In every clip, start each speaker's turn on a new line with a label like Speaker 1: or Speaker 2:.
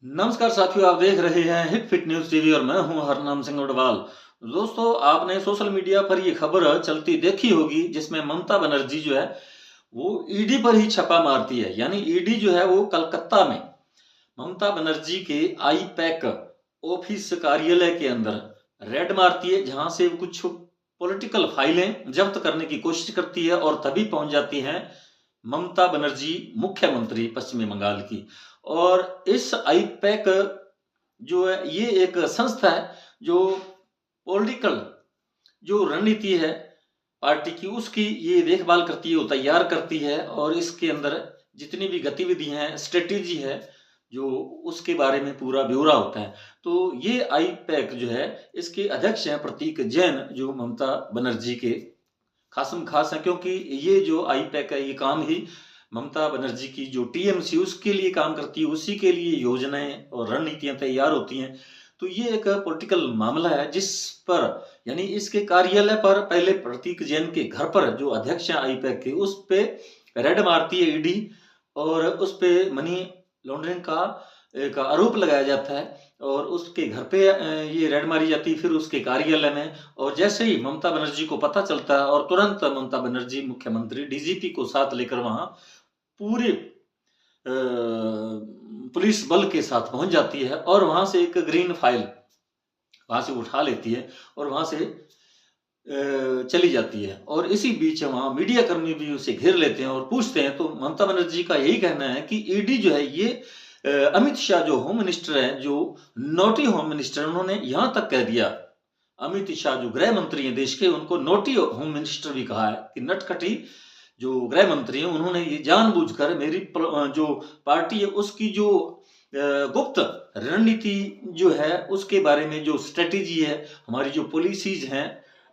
Speaker 1: नमस्कार साथियों, आप देख रहे हैं हिट फिट न्यूज टीवी और मैं हूं हरनाम सिंह उडवाल। दोस्तों, आपने सोशल मीडिया पर ये खबर चलती देखी होगी जिसमें ममता बनर्जी जो है वो ईडी पर ही छापा मारती है। यानी ईडी जो है वो कलकत्ता में ममता बनर्जी के आई पैक ऑफिस कार्यालय के अंदर रेड मारती है, जहां से कुछ पॉलिटिकल फाइलें जब्त करने की कोशिश करती है और तभी पहुंच जाती हैं ममता बनर्जी, मुख्यमंत्री पश्चिमी बंगाल की। और इस आईपैक जो है ये एक संस्था है जो पॉलिटिकल जो रणनीति है पार्टी की उसकी ये देखभाल करती है, वो तैयार करती है और इसके अंदर जितनी भी गतिविधि हैं, स्ट्रेटेजी है जो उसके बारे में पूरा ब्यौरा होता है। तो ये आईपैक जो है इसके अध्यक्ष हैं प्रतीक जैन, जो ममता बनर्जी के खासम खास है, क्योंकि ये जो आईपैक है ये काम ही ममता बनर्जी की जो टीएमसी उसके लिए काम करती है, उसी के लिए योजनाएं और रणनीतियां तैयार होती हैं। तो ये एक पॉलिटिकल मामला है जिस पर यानी इसके कार्यालय पर पहले प्रतीक जैन के घर पर जो अध्यक्ष हैं आईपैक के उस पे रेड मारती है ईडी और उस पे मनी लॉन्ड्रिंग का एक आरोप लगाया जाता है और उसके घर पे ये रेड मारी जाती है, फिर उसके कार्यालय में। और जैसे ही ममता बनर्जी को पता चलता है और तुरंत ममता बनर्जी मुख्यमंत्री डीजीपी को साथ लेकर वहां पूरे पुलिस बल के साथ पहुंच जाती है और वहां से एक ग्रीन फाइल वहां से उठा लेती है और वहां से चली जाती है। और इसी बीच वहां मीडिया कर्मी भी उसे घेर लेते हैं और पूछते हैं। तो ममता बनर्जी का यही कहना है कि ईडी जो है ये अमित शाह जो होम मिनिस्टर है, जो नोटी होम मिनिस्टर, उन्होंने यहां तक कह दिया, अमित शाह जो गृह मंत्री हैं देश के, उनको नोटी होम मिनिस्टर भी कहा है कि नटखटी जो गृह मंत्री हैं उन्होंने ये जानबूझकर मेरी जो पार्टी है उसकी जो गुप्त रणनीति जो है उसके बारे में, जो स्ट्रेटेजी है, हमारी जो पॉलिसीज हैं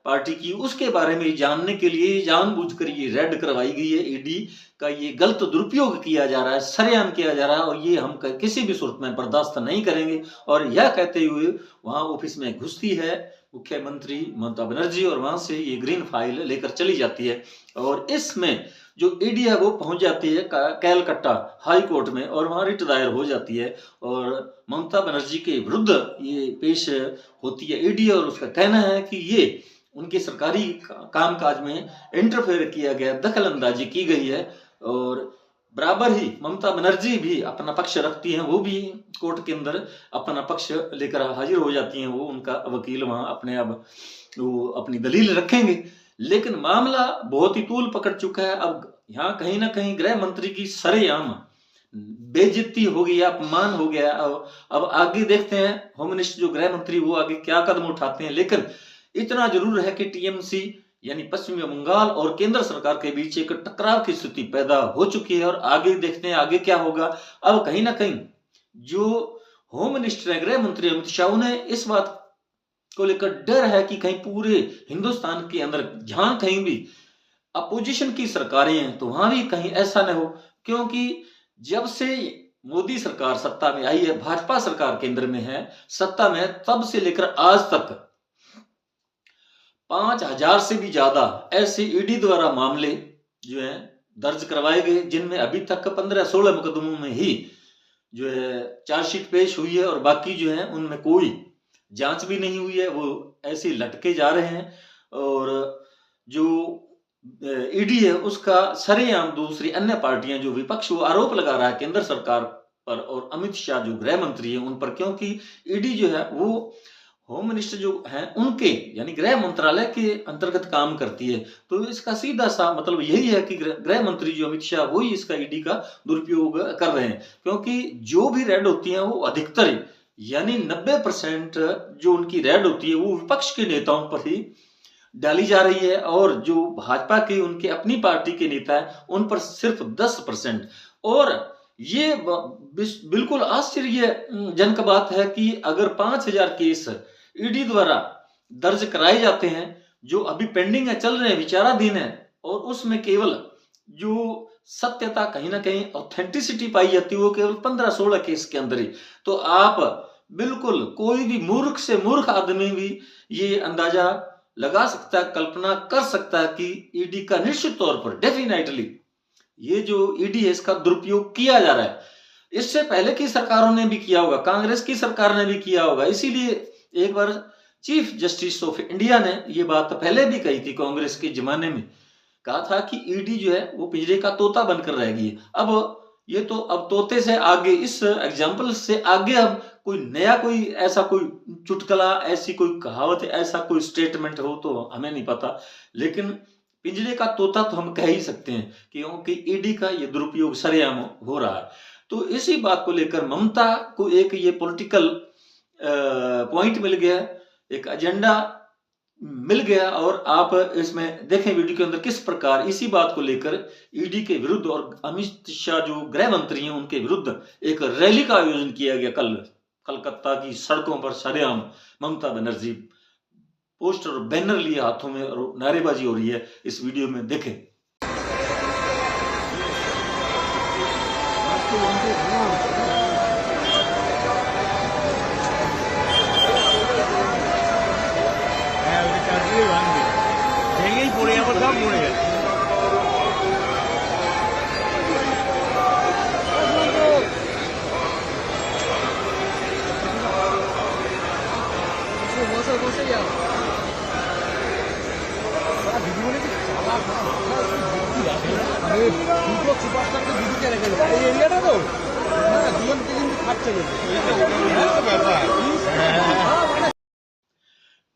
Speaker 1: पार्टी की, उसके बारे में जानने के लिए जानबूझकर ये रेड करवाई गई है। ईडी का ये गलत दुरुपयोग किया जा रहा है, सरेआम किया जा रहा है और ये हम किसी भी सूरत में बर्दाश्त नहीं करेंगे। और यह कहते हुए वहां ऑफिस में घुसती है मुख्यमंत्री ममता बनर्जी और वहां से ये ग्रीन फाइल लेकर चली जाती है। और इसमें जो ईडी है वो पहुंच जाती है कैलकट्टा हाई कोर्ट में और वहां रिट दायर हो जाती है और ममता बनर्जी के विरुद्ध ये पेश होती है ईडी। और उसका कहना है कि ये उनके सरकारी कामकाज में इंटरफेयर किया गया, दखल अंदाजी की गई है। और बराबर ही ममता बनर्जी भी अपना पक्ष रखती हैं, वो भी कोर्ट के अंदर अपना पक्ष लेकर हाजिर हो जाती हैं, वो उनका वकील वहां अपने अब वो अपनी दलील रखेंगे। लेकिन मामला बहुत ही तूल पकड़ चुका है। अब यहाँ कहीं ना कहीं गृह मंत्री की सरेआम बेइज्जती हो गई, अपमान हो गया। अब आगे देखते हैं होम मिनिस्टर जो गृह मंत्री वो आगे क्या कदम उठाते हैं। लेकिन इतना जरूर है कि टीएमसी यानी पश्चिमी बंगाल और केंद्र सरकार के बीच एक टकराव की स्थिति पैदा हो चुकी है और आगे देखते हैं आगे क्या होगा। अब कहीं ना कहीं जो होम मिनिस्टर है, गृह मंत्री अमित शाह, ने इस बात को लेकर डर है कि कहीं पूरे हिंदुस्तान के अंदर जहां कहीं भी अपोजिशन की सरकारें हैं तो वहां भी कहीं ऐसा न हो। क्योंकि जब से मोदी सरकार सत्ता में आई है, भाजपा सरकार केंद्र में है सत्ता में, तब से लेकर आज तक 5,000 से भी ज्यादा ऐसे ईडी द्वारा मामले जो है दर्ज करवाए गए, जिनमें अभी तक 15-16 मुकदमों में ही जो है चार्जशीट पेश हुई है और बाकी जो है उनमें कोई जांच भी नहीं हुई है, वो ऐसे लटके जा रहे हैं। और जो ईडी है उसका सरेआम दूसरी अन्य पार्टियां जो विपक्ष, वो आरोप लगा रहा है केंद्र सरकार पर और अमित शाह जो गृह मंत्री है उन पर, क्योंकि ईडी जो है वो होम मिनिस्टर जो है उनके यानी गृह मंत्रालय के अंतर्गत काम करती है। तो इसका सीधा सा मतलब यही है कि गृह मंत्री जो अमित शाह वही इसका ईडी का दुरुपयोग कर रहे हैं। क्योंकि जो भी रेड होती है वो अधिकतर यानी 90% जो उनकी रेड होती है वो विपक्ष के नेताओं पर ही डाली जा रही है और जो भाजपा के उनके अपनी पार्टी के नेता है उन पर सिर्फ 10%। और ये बिल्कुल आश्चर्यजनक बात है कि अगर 5,000 केस ईडी द्वारा दर्ज कराए जाते हैं जो अभी पेंडिंग है, चल रहे हैं, विचाराधीन है, और उसमें केवल जो सत्यता कहीं ना कहीं ऑथेंटिसिटी पाई जाती है वो केवल 15-16 केस के अंदर ही। तो आप बिल्कुल कोई भी मूर्ख से मूर्ख आदमी भी ये अंदाजा लगा सकता है, कल्पना कर सकता है कि ईडी का निश्चित तौर पर डेफिनेटली ये जो ईडी है इसका दुरुपयोग किया जा रहा है। इससे पहले की सरकारों ने भी किया होगा, कांग्रेस की सरकार ने भी किया होगा। इसीलिए एक बार चीफ जस्टिस ऑफ इंडिया ने ये बात पहले भी कही थी, कांग्रेस के जमाने में कहा था कि ईडी जो है वो पिंजरे का तोता बनकर रहेगी। अब ये तो अब तोते से आगे, इस एग्जाम्पल से आगे अब कोई नया, कोई ऐसा कोई चुटकुला, ऐसी कोई कहावत, ऐसा कोई स्टेटमेंट हो तो हमें नहीं पता, लेकिन पिंजरे का तोता तो हम कह ही सकते हैं, क्योंकि ईडी का ये दुरुपयोग सरेआम हो रहा है। तो इसी बात को लेकर ममता को एक ये पॉलिटिकल पॉइंट मिल गया, एक एजेंडा मिल गया, और आप इसमें देखें वीडियो के अंदर किस प्रकार इसी बात को लेकर ईडी के विरुद्ध और अमित शाह जो गृह मंत्री हैं उनके विरुद्ध एक रैली का आयोजन किया गया। कल कलकत्ता की सड़कों पर सरेआम ममता बनर्जी पोस्टर और बैनर लिए हाथों में और नारेबाजी हो रही है। इस वीडियो में देखें।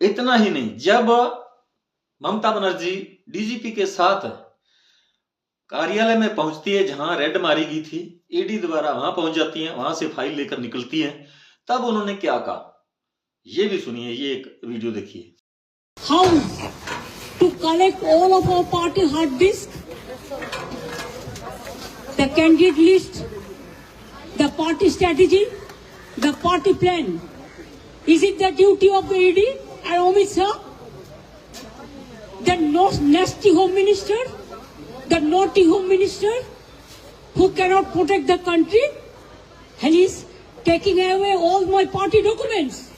Speaker 1: इतना ही नहीं, जब ममता बनर्जी डीजीपी के साथ कार्यालय में पहुंचती है जहां रेड मारी गई थी, ईडी द्वारा वहां पहुंच जाती है, वहां से फाइल लेकर निकलती है, तब उन्होंने क्या कहा ये भी सुनिए, ये एक वीडियो देखिए।
Speaker 2: How to collect all of our party hard disk, the candidate list, the party strategy, the party plan. Is it the duty of the ED and Amit Shah, the nasty home minister, the naughty home minister who cannot protect the country, and he's taking away all my party documents?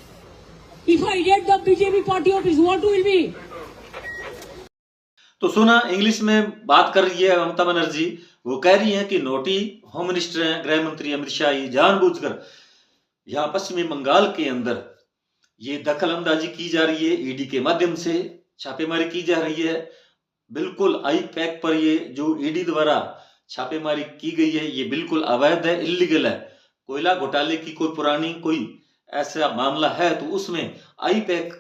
Speaker 2: If I read the BJP party office, what will be?
Speaker 1: तो सुना, English में बात कर रही है ममता बनर्जी। वो कह रही है कि नोटी होम मिनिस्टर हैं गृह मंत्री अमित शाह, ये जानबूझकर यहाँ पश्चिमी बंगाल के अंदर ये दखल अंदाजी की जा रही है, ईडी के माध्यम से छापेमारी की जा रही है। बिल्कुल आई पैक पर ये जो ईडी द्वारा छापेमारी की गई है ये बिल्कुल अवैध है, इल्लीगल है। कोयला घोटाले की कोई पुरानी कोई ऐसा मामला है तो उसमें आई पैक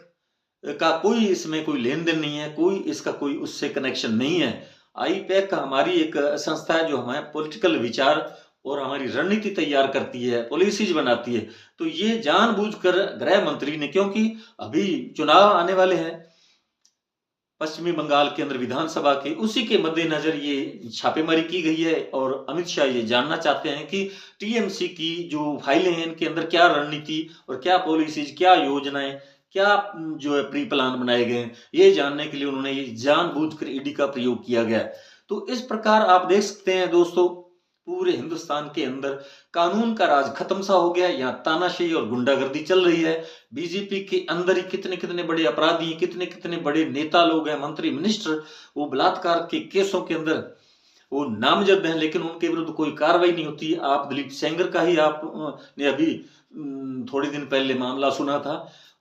Speaker 1: का कोई इसमें कोई लेन देन नहीं है, कोई इसका कोई उससे कनेक्शन नहीं है। आई पैक हमारी एक संस्था है जो हमारे पॉलिटिकल विचार और हमारी रणनीति तैयार करती है, पॉलिसीज बनाती है। तो ये जानबूझकर गृह मंत्री ने, क्योंकि अभी चुनाव आने वाले हैं पश्चिमी बंगाल के अंदर विधानसभा के, उसी के मद्देनजर ये छापेमारी की गई है। और अमित शाह ये जानना चाहते हैं कि टीएमसी की जो फाइलें हैं इनके अंदर क्या रणनीति और क्या पॉलिसीज, क्या योजनाएं, क्या जो है प्री प्लान बनाए गए हैं, ये जानने के लिए उन्होंने ये जानबूझकर ईडी का प्रयोग किया गया। तो इस प्रकार आप देख सकते हैं दोस्तों, पूरे हिंदुस्तान के अंदर कानून का राज खत्म सा हो गया, यहाँ तानाशाही और गुंडागर्दी चल रही है। बीजेपी के अंदर ही कितने कितने बड़े अपराधी, कितने कितने बड़े नेता लोग हैं, मंत्री मिनिस्टर, वो बलात्कार के केसों के अंदर वो नामजद हैं, लेकिन उनके विरुद्ध कोई कार्रवाई नहीं होती। आप दिलीप सेंगर का ही आपने अभी थोड़े दिन पहले मामला सुना था,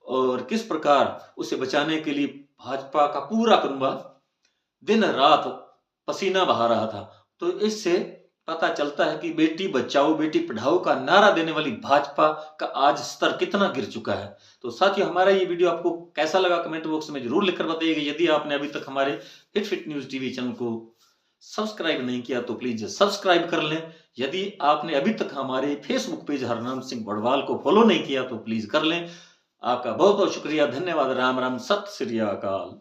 Speaker 1: और किस प्रकार उसे बचाने के लिए भाजपा का पूरा कुंबा दिन रात पसीना बहा रहा था। तो इससे पता चलता है कि बेटी बचाओ बेटी पढ़ाओ का नारा देने वाली भाजपा का आज स्तर कितना गिर चुका है। तो साथियों, हमारा ये वीडियो आपको कैसा लगा कमेंट बॉक्स में जरूर लिखकर बताइएगा। यदि आपने अभी तक हमारे hit fit news TV channel को सब्सक्राइब नहीं किया तो प्लीज सब्सक्राइब कर लें। यदि आपने अभी तक हमारे फेसबुक पेज हरनाम सिंह बड़वाल को फॉलो नहीं किया तो प्लीज कर लें। आपका बहुत बहुत शुक्रिया, धन्यवाद। राम राम, सत श्री अकाल।